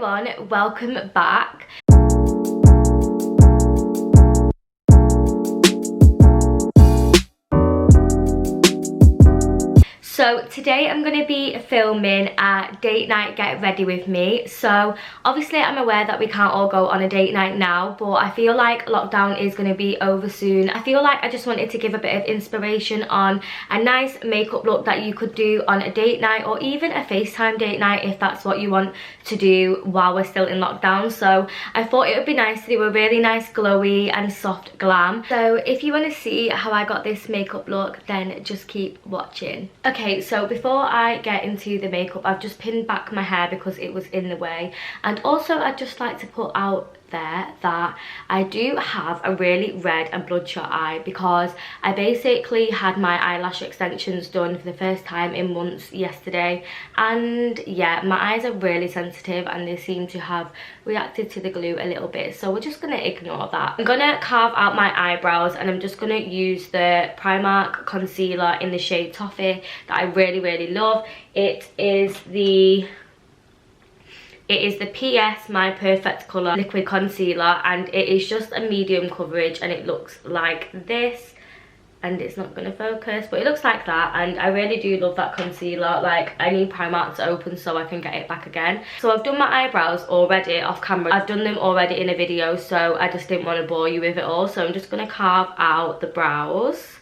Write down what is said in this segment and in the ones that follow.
everyone, welcome back. So today I'm going to be filming a date night get ready with me. So obviously I'm aware that we can't all go on a date night now, but I feel like lockdown is going to be over soon. I feel like I just wanted to give a bit of inspiration on a nice makeup look that you could do on a date night, or even a FaceTime date night if that's what you want to do while we're still in lockdown. So I thought it would be nice to do a really nice glowy and soft glam. So if you want to see how I got this makeup look, then just keep watching. Okay, so before I get into the makeup, I've just pinned back my hair because it was in the way. And also I'd just like to put out there that I do have a really red and bloodshot eye, because I basically had my eyelash extensions done for the first time in months yesterday, and yeah, my eyes are really sensitive and they seem to have reacted to the glue a little bit, so we're just gonna ignore that. I'm gonna carve out my eyebrows, and I'm just gonna use the Primark concealer in the shade Toffee that I really love. It is the PS My Perfect Colour liquid concealer, and it is just a medium coverage, and it looks like this, and it's not going to focus, but it looks like that. And I really do love that concealer. Like, I need Primark to open so I can get it back again. So I've done my eyebrows already off camera. I've done them already in a video, so I just didn't want to bore you with it all. So I'm just going to carve out the brows.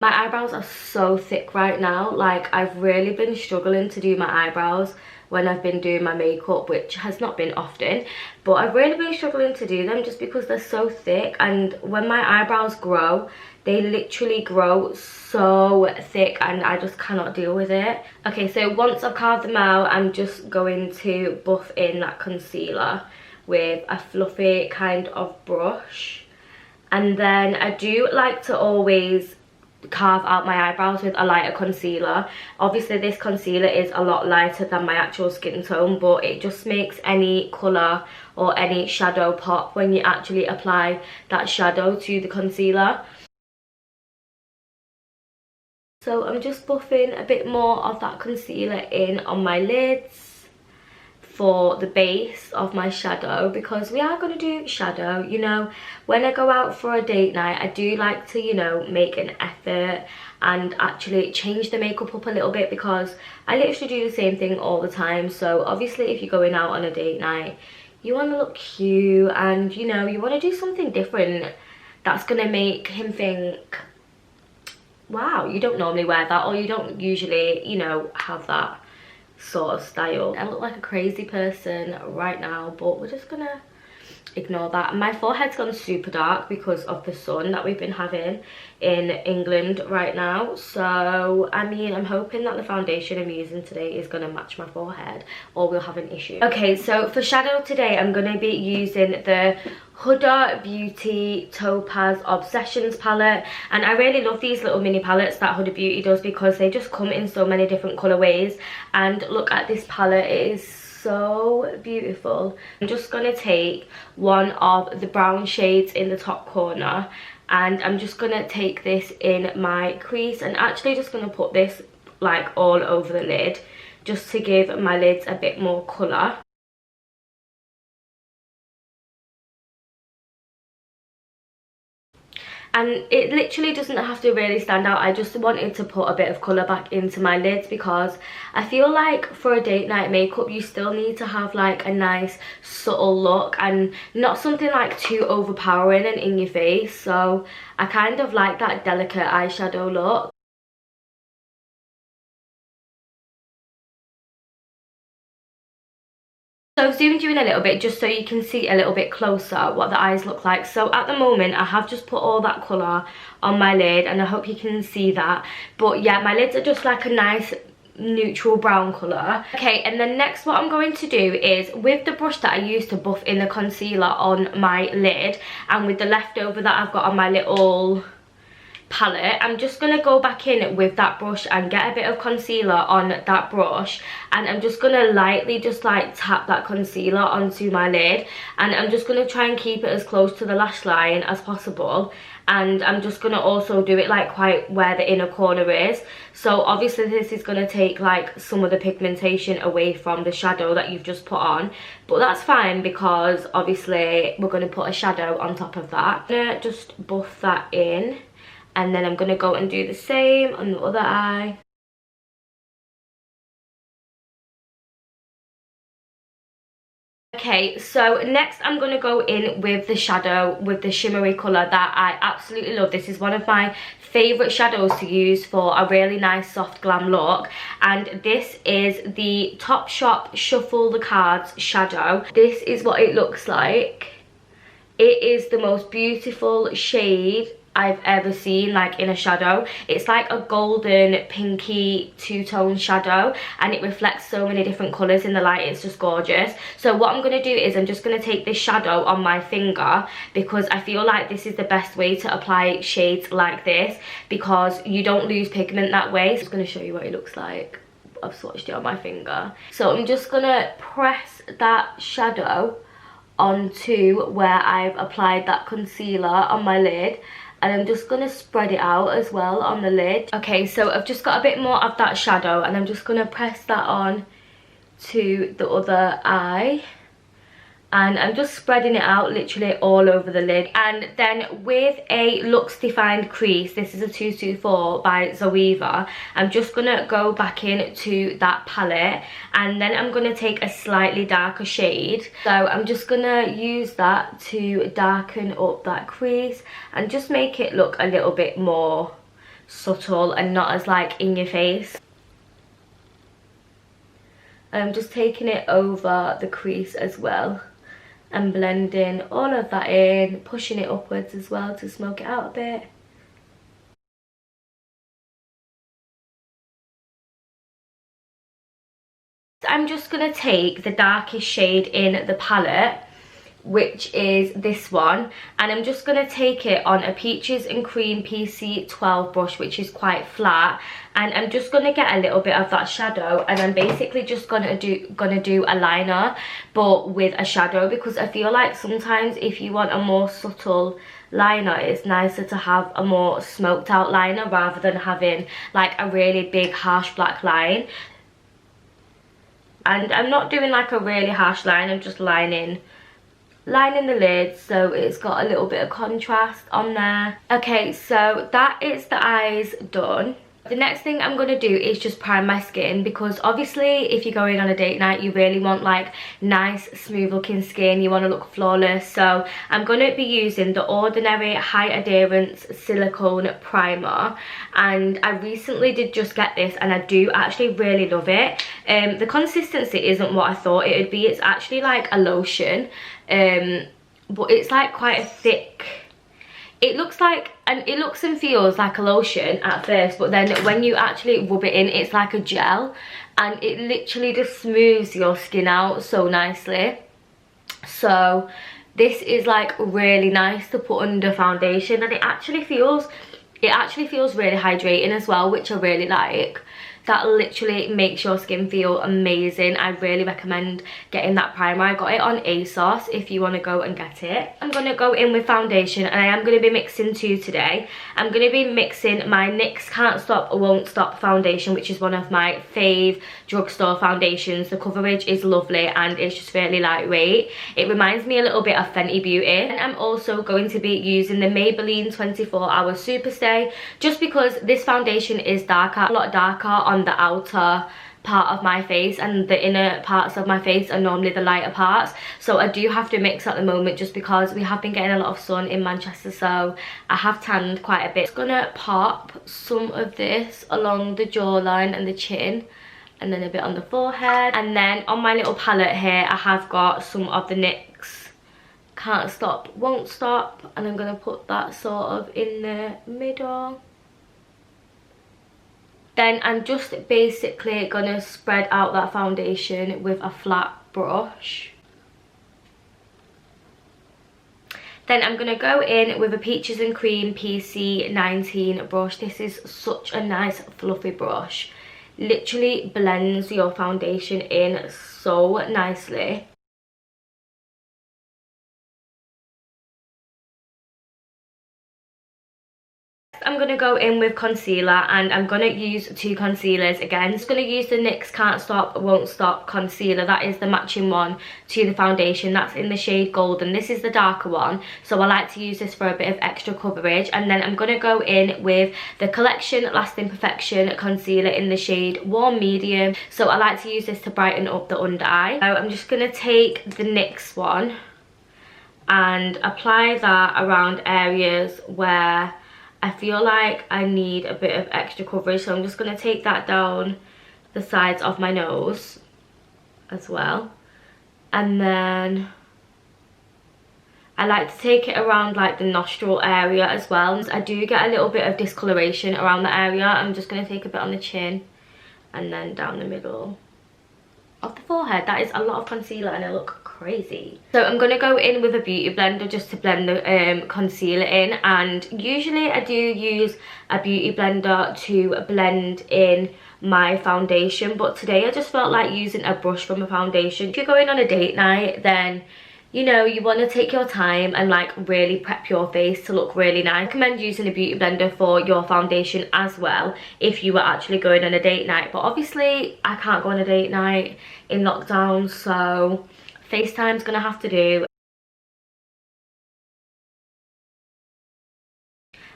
My eyebrows are so thick right now. Like, I've really been struggling to do my eyebrows when I've been doing my makeup, which has not been often, but I've really been struggling to do them just because they're so thick. And when my eyebrows grow, they literally grow so thick and I just cannot deal with it. Okay, so once I've carved them out, I'm just going to buff in that concealer with a fluffy kind of brush. And then I do like to always carve out my eyebrows with a lighter concealer. Obviously this concealer is a lot lighter than my actual skin tone, but it just makes any colour or any shadow pop when you actually apply that shadow to the concealer. So I'm just buffing a bit more of that concealer in on my lids for the base of my shadow, because we are going to do shadow. You know, when I go out for a date night, I do like to, you know, make an effort and actually change the makeup up a little bit, because I literally do the same thing all the time. So obviously if you're going out on a date night, you want to look cute, and you know, you want to do something different that's going to make him think, wow, you don't normally wear that, or you don't usually, you know, have that sort of style. I look like a crazy person right now, but we're just gonna ignore that. My forehead's gone super dark because of the sun that we've been having in England right now. So I mean, I'm hoping that the foundation I'm using today is going to match my forehead, or we'll have an issue. Okay, so for shadow today, I'm going to be using the Huda Beauty Topaz Obsessions palette, and I really love these little mini palettes that Huda Beauty does, because they just come in so many different colorways. And look at this palette, it is so beautiful. I'm just going to take one of the brown shades in the top corner, and I'm just going to take this in my crease, and actually just going to put this like all over the lid just to give my lids a bit more colour. And it literally doesn't have to really stand out. I just wanted to put a bit of colour back into my lids, because I feel like for a date night makeup, you still need to have like a nice subtle look, and not something like too overpowering and in your face. So I kind of like that delicate eyeshadow look. So I've zoomed you in a little bit just so you can see a little bit closer what the eyes look like. So at the moment I have just put all that colour on my lid, and I hope you can see that. But yeah, my lids are just like a nice neutral brown colour. Okay, and then next what I'm going to do is, with the brush that I used to buff in the concealer on my lid, and with the leftover that I've got on my little palette, I'm just going to go back in with that brush and get a bit of concealer on that brush, and I'm just going to lightly just like tap that concealer onto my lid, and I'm just going to try and keep it as close to the lash line as possible. and I'm just gonna also do it like quite where the inner corner is. So obviously this is gonna take like some of the pigmentation away from the shadow that you've just put on, but that's fine because obviously we're gonna put a shadow on top of that. I'm gonna just buff that in, and then I'm gonna go and do the same on the other eye. Okay, so next I'm going to go in with the shadow with the shimmery colour that I absolutely love. This is one of my favourite shadows to use for a really nice soft glam look, and this is the Topshop Shuffle the Cards shadow. This is what it looks like. It is the most beautiful shade I've ever seen, like in a shadow. It's like a golden pinky two-tone shadow, and it reflects so many different colours in the light. It's just gorgeous. So what I'm going to do is I'm just going to take this shadow on my finger, because I feel like this is the best way to apply shades like this, because you don't lose pigment that way. So I'm just going to show you what it looks like. I've swatched it on my finger. So I'm just going to press that shadow onto where I've applied that concealer on my lid, and I'm just gonna spread it out as well on the lid. Okay, so I've just got a bit more of that shadow, and I'm just gonna press that on to the other eye, and I'm just spreading it out literally all over the lid. And then with a Luxe Defined crease, this is a 224 by Zoeva, I'm just gonna go back into that palette, and then I'm gonna take a slightly darker shade. So I'm just gonna use that to darken up that crease and just make it look a little bit more subtle and not as like in your face. And I'm just taking it over the crease as well, and blending all of that in, pushing it upwards as well to smoke it out a bit. I'm just going to take the darkest shade in the palette, which is this one, and I'm just going to take it on a Peaches and Cream PC12 brush, which is quite flat, and I'm just going to get a little bit of that shadow, and I'm basically just gonna do a liner but with a shadow, because I feel like sometimes if you want a more subtle liner, it's nicer to have a more smoked out liner rather than having like a really big harsh black line. And I'm not doing like a really harsh line, I'm just lining the lid so it's got a little bit of contrast on there. Okay, so that is the eyes done. The next thing I'm going to do is just prime my skin, because obviously if you're going on a date night, you really want like nice smooth looking skin, you want to look flawless. So I'm going to be using the Ordinary High Adherence Silicone Primer, and I recently did just get this and I do actually really love it. The consistency isn't what I thought it would be. It's actually like a lotion, but it's like quite a thick, it looks like, and it looks and feels like a lotion at first, but then when you actually rub it in, it's like a gel, and it literally just smooths your skin out so nicely. So this is like really nice to put under foundation, and it actually feels really hydrating as well, which I really like. That literally makes your skin feel amazing. I really recommend getting that primer. I got it on ASOS if you want to go and get it. I'm going to go in with foundation, and I am going to be mixing two today. I'm going to be mixing my NYX Can't Stop Won't Stop foundation, which is one of my fave drugstore foundations. The coverage is lovely and it's just really lightweight. It reminds me a little bit of Fenty Beauty. And I'm also going to be using the Maybelline 24 Hour Superstay, just because this foundation is darker, a lot darker on the outer part of my face, and the inner parts of my face are normally the lighter parts. So I do have to mix at the moment, just because we have been getting a lot of sun in Manchester, so I have tanned quite a bit. Just gonna pop some of this along the jawline and the chin, and then a bit on the forehead, and then on my little palette here I have got some of the NYX Can't Stop Won't Stop, and I'm gonna put that sort of in the middle. Then I'm just basically gonna spread out that foundation with a flat brush. Then I'm gonna go in with a Peaches and Cream PC19 brush. This is such a nice fluffy brush. Literally blends your foundation in so nicely. I'm going to go in with concealer, and I'm going to use two concealers again. I'm just going to use the NYX Can't Stop Won't Stop concealer. That is the matching one to the foundation. That's in the shade Golden. This is the darker one, so I like to use this for a bit of extra coverage. And then I'm going to go in with the Collection Lasting Perfection concealer in the shade Warm Medium. So I like to use this to brighten up the under eye. So I'm just going to take the NYX one and apply that around areas where I feel like I need a bit of extra coverage. So I'm just going to take that down the sides of my nose as well. And then I like to take it around like the nostril area as well. I do get a little bit of discoloration around the area. I'm just going to take a bit on the chin and then down the middle of the forehead. That is a lot of concealer and I look crazy. So I'm going to go in with a beauty blender just to blend the concealer in, and usually I do use a beauty blender to blend in my foundation, but today I just felt like using a brush for my foundation. If you're going on a date night, then you know, you want to take your time and like really prep your face to look really nice. I recommend using a beauty blender for your foundation as well if you were actually going on a date night. But obviously I can't go on a date night in lockdown, so FaceTime's gonna have to do.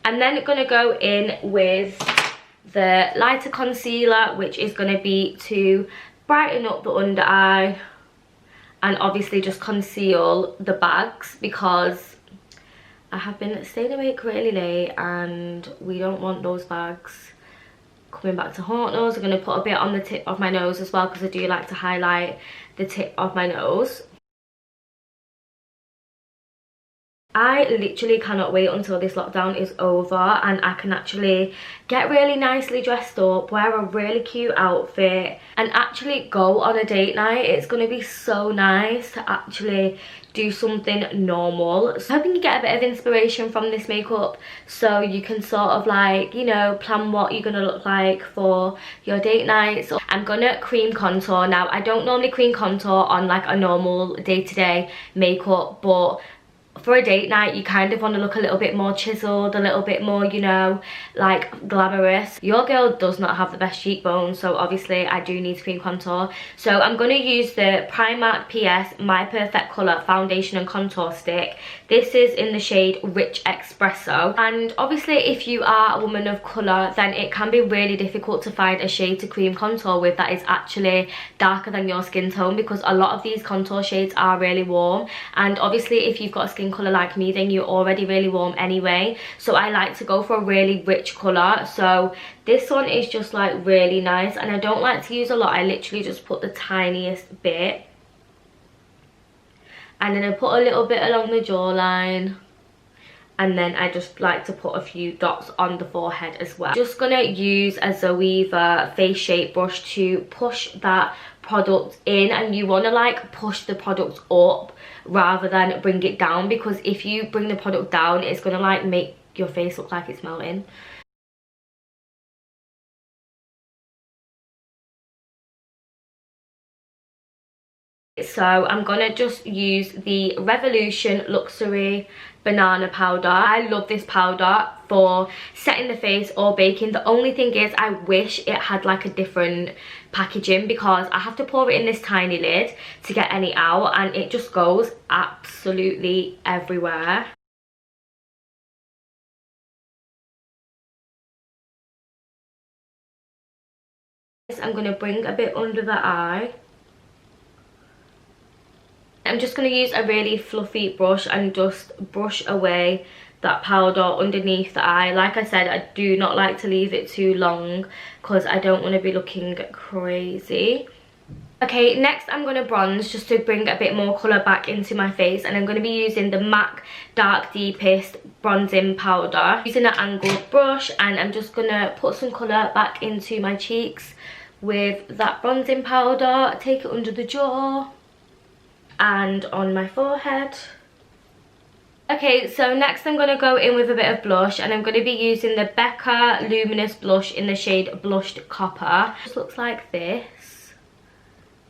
I'm then gonna go in with the lighter concealer, which is gonna be to brighten up the under eye and obviously just conceal the bags, because I have been staying awake really late and we don't want those bags coming back to haunt us. I'm going to put a bit on the tip of my nose as well, because I do like to highlight the tip of my nose. I literally cannot wait until this lockdown is over and I can actually get really nicely dressed up, wear a really cute outfit and actually go on a date night. It's going to be so nice to actually do something normal. So hoping you get a bit of inspiration from this makeup so you can sort of like, you know, plan what you're going to look like for your date night. So I'm going to cream contour. Now I don't normally cream contour on like a normal day-to-day makeup, but for a date night you kind of want to look a little bit more chiseled, a little bit more, you know, like glamorous. Your girl does not have the best cheekbones, so obviously I do need cream contour. So I'm going to use the Primark PS My Perfect Colour foundation and contour stick. This is in the shade Rich Espresso, and obviously if you are a woman of colour then it can be really difficult to find a shade to cream contour with that is actually darker than your skin tone, because a lot of these contour shades are really warm, and obviously if you've got a skin colour like me then you're already really warm anyway. So I like to go for a really rich colour. So this one is just like really nice, and I don't like to use a lot. I literally just put the tiniest bit, and then I put a little bit along the jawline, and then I just like to put a few dots on the forehead as well. Just gonna use a Zoeva face shape brush to push that product in, and you want to like push the product up rather than bring it down, because if you bring the product down it's gonna like make your face look like it's melting. So I'm gonna just use the Revolution Luxury Banana Powder. I love this powder for setting the face or baking. The only thing is I wish it had like a different packaging, because I have to pour it in this tiny lid to get any out and it just goes absolutely everywhere. I'm gonna bring a bit under the eye. I'm just going to use a really fluffy brush and just brush away that powder underneath the eye. Like I said, I do not like to leave it too long because I don't want to be looking crazy. Okay, next I'm going to bronze just to bring a bit more colour back into my face, and I'm going to be using the MAC Dark Deepest Bronzing Powder. Using an angled brush, and I'm just going to put some colour back into my cheeks with that bronzing powder. Take it under the jaw and on my forehead. Okay, so next I'm going to go in with a bit of blush, and I'm going to be using the Becca Luminous Blush in the shade Blushed Copper. It just looks like this.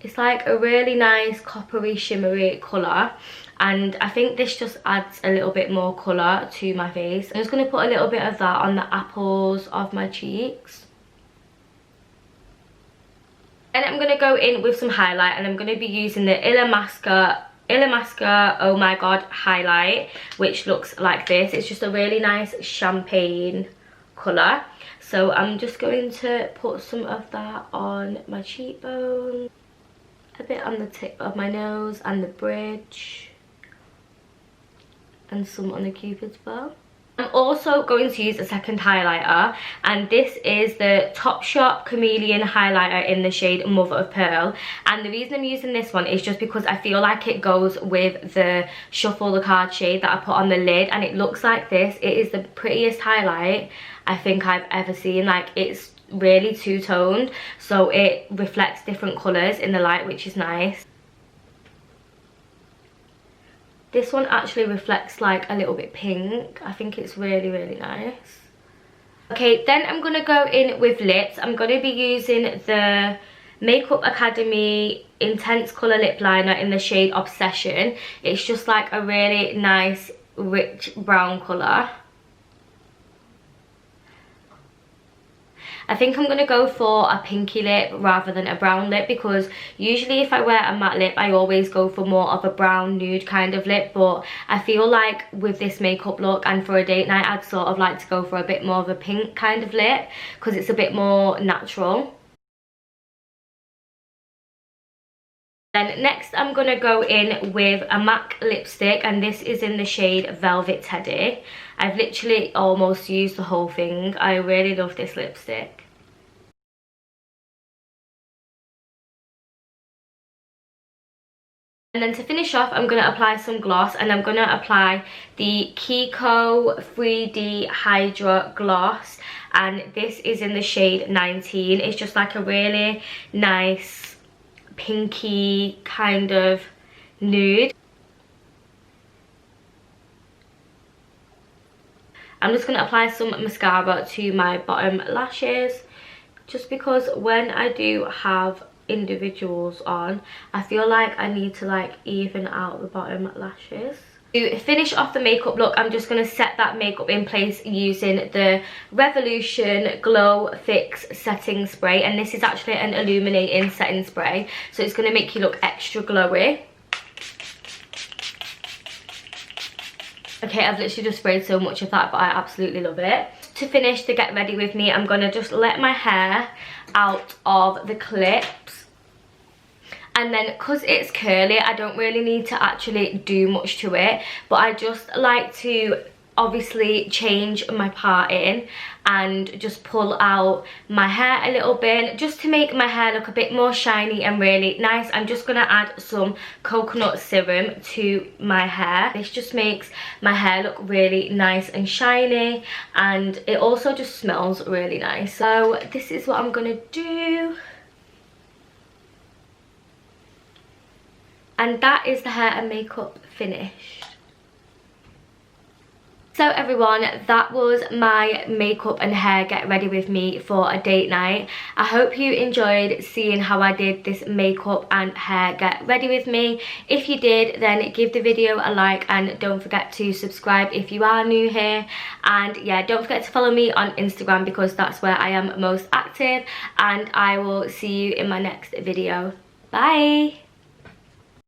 It's like a really nice coppery shimmery colour, and I think this just adds a little bit more colour to my face. I'm just going to put a little bit of that on the apples of my cheeks. And I'm going to go in with some highlight, and I'm going to be using the Illamasqua Oh My God highlight, which looks like this. It's just a really nice champagne colour. So I'm just going to put some of that on my cheekbone, a bit on the tip of my nose and the bridge, and some on the cupid's bow. I'm also going to use a second highlighter, and this is the Topshop Chameleon highlighter in the shade Mother of Pearl. And the reason I'm using this one is just because I feel like it goes with the Shuffle the Card shade that I put on the lid, and it looks like this. It is the prettiest highlight I think I've ever seen. Like, it's really two-toned, so it reflects different colours in the light, which is nice. This one actually reflects like a little bit pink. I think it's really, really nice. Okay, then I'm going to go in with lips. I'm going to be using the Makeup Academy Intense Colour Lip Liner in the shade Obsession. It's just like a really nice, rich brown colour. I think I'm going to go for a pinky lip rather than a brown lip, because usually if I wear a matte lip I always go for more of a brown nude kind of lip, but I feel like with this makeup look and for a date night I'd sort of like to go for a bit more of a pink kind of lip because it's a bit more natural. Then next I'm going to go in with a MAC lipstick, and this is in the shade Velvet Teddy. I've literally almost used the whole thing. I really love this lipstick. And then to finish off, I'm going to apply some gloss, and I'm going to apply the Kiko 3D Hydra Gloss, and this is in the shade 19. It's just like a really nice pinky kind of nude. I'm just going to apply some mascara to my bottom lashes, just because when I do have individuals on, I feel like I need to like even out the bottom lashes. To finish off the makeup look, I'm just going to set that makeup in place using the Revolution Glow Fix Setting Spray, and this is actually an illuminating setting spray, so it's going to make you look extra glowy. Okay, I've literally just sprayed so much of that, but I absolutely love it. To finish, to get ready with me, I'm going to just let my hair out of the clips. And then, because it's curly, I don't really need to actually do much to it. But I just like to obviously change my parting and just pull out my hair a little bit, just to make my hair look a bit more shiny and really nice. I'm just going to add some coconut serum to my hair. This just makes my hair look really nice and shiny, and it also just smells really nice. So this is what I'm going to do. And that is the hair and makeup finished. So everyone, that was my makeup and hair get ready with me for a date night. I hope you enjoyed seeing how I did this makeup and hair get ready with me. If you did, then give the video a like, and don't forget to subscribe if you are new here. And yeah, don't forget to follow me on Instagram, because that's where I am most active. And I will see you in my next video. Bye!